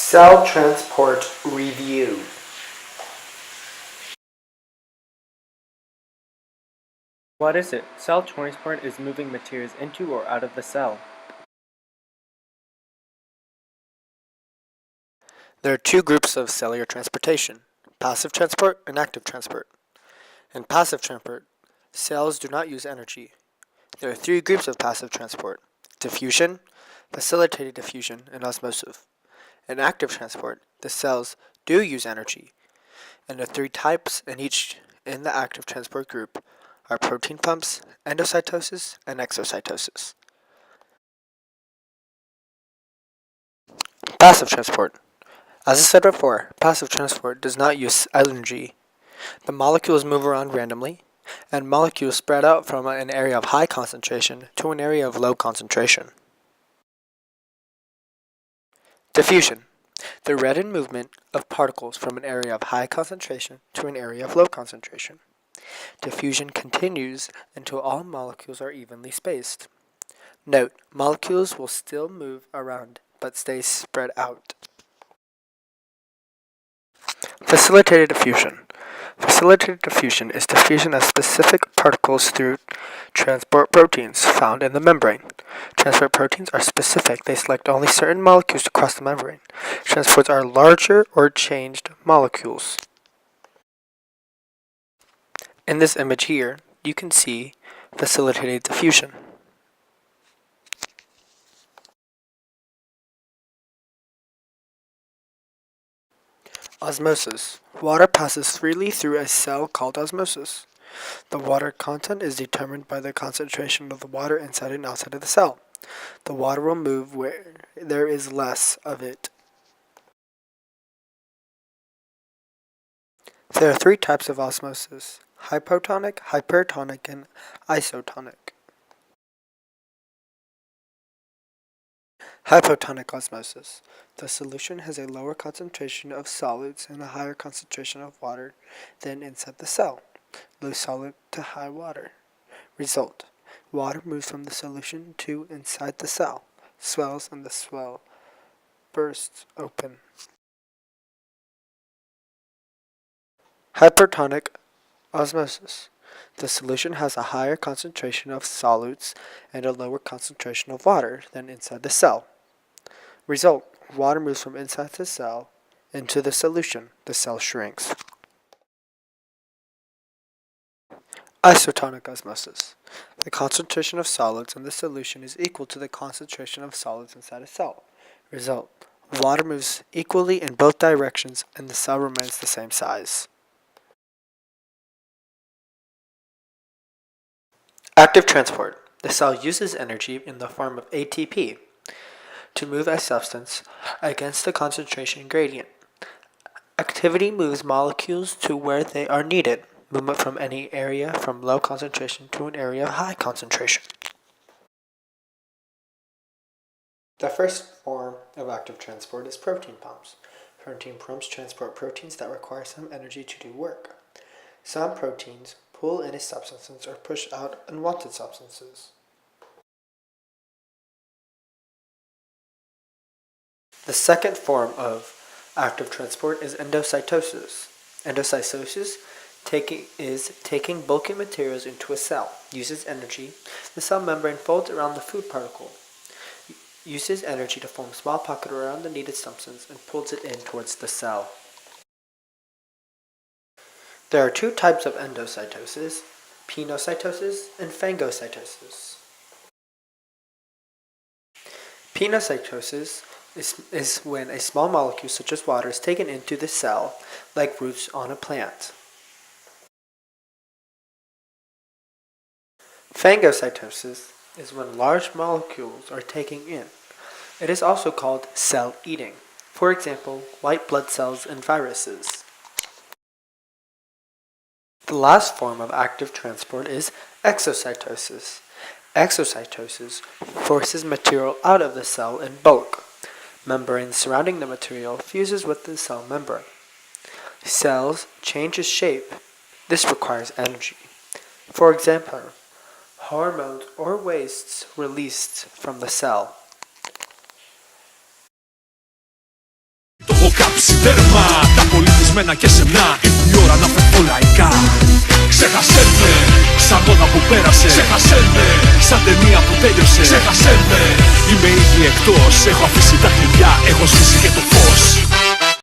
Cell Transport Review. What is it? Cell transport is moving materials into or out of the cell. There are two groups of cellular transportation, passive transport and active transport. In passive transport, cells do not use energy. There are three groups of passive transport: diffusion, facilitated diffusion, and osmosis. In active transport, the cells do use energy, and the three types in the active transport group are protein pumps, endocytosis, and exocytosis. Passive transport. As I said before, passive transport does not use energy. The molecules move around randomly, and molecules spread out from an area of high concentration to an area of low concentration. Diffusion. The random movement of particles from an area of high concentration to an area of low concentration. Diffusion continues until all molecules are evenly spaced. Note, molecules will still move around but stay spread out. Facilitated diffusion. Facilitated diffusion is diffusion of specific particles through transport proteins found in the membrane. Transport proteins are specific. They select only certain molecules to cross the membrane. Transports are larger or changed molecules. In this image here, you can see facilitated diffusion. Osmosis. Water passes freely through a cell called osmosis. The water content is determined by the concentration of the water inside and outside of the cell. The water will move where there is less of it. There are three types of osmosis: hypotonic, hypertonic, and isotonic. Hypotonic osmosis. The solution has a lower concentration of solids and a higher concentration of water than inside the cell. Low solid to high water. Result: water moves from the solution to inside the cell, swells, and the swell bursts open. Hypertonic osmosis. The solution has a higher concentration of solutes and a lower concentration of water than inside the cell. Result: water moves from inside the cell into the solution. The cell shrinks. Isotonic osmosis. The concentration of solids in the solution is equal to the concentration of solids inside a cell. Result: water moves equally in both directions and the cell remains the same size. Active transport. The cell uses energy in the form of ATP to move a substance against the concentration gradient. Activity moves molecules to where they are needed. Movement from any area from low concentration to an area of high concentration. The first form of active transport is protein pumps. Protein pumps transport proteins that require some energy to do work. Some proteins pull in a substance or push out unwanted substances. The second form of active transport is endocytosis. Endocytosis is taking bulky materials into a cell. Uses energy. The cell membrane folds around the food particle. Uses energy to form a small pocket around the needed substance and pulls it in towards the cell. There are two types of endocytosis: pinocytosis and phagocytosis. Pinocytosis is when a small molecule such as water is taken into the cell, like roots on a plant. Phagocytosis is when large molecules are taken in. It is also called cell eating. For example, white blood cells and viruses. The last form of active transport is exocytosis. Exocytosis forces material out of the cell in bulk. Membrane surrounding the material fuses with the cell membrane. Cells change shape. This requires energy. For example, hormones or wastes released from the cell. τέρμα τα πολιτισμένα και σεμνά. Ήρθε η ώρα να φεύγω λαϊκά. Ξέχασέ με, σαν μόδα που πέρασε. Ξέχασέ με, σαν ταινία που τέλειωσε. Ξέχασέ με, είμαι ήδη εκτός. Έχω αφήσει τα κλειδιά, έχω σβήσει και το φως.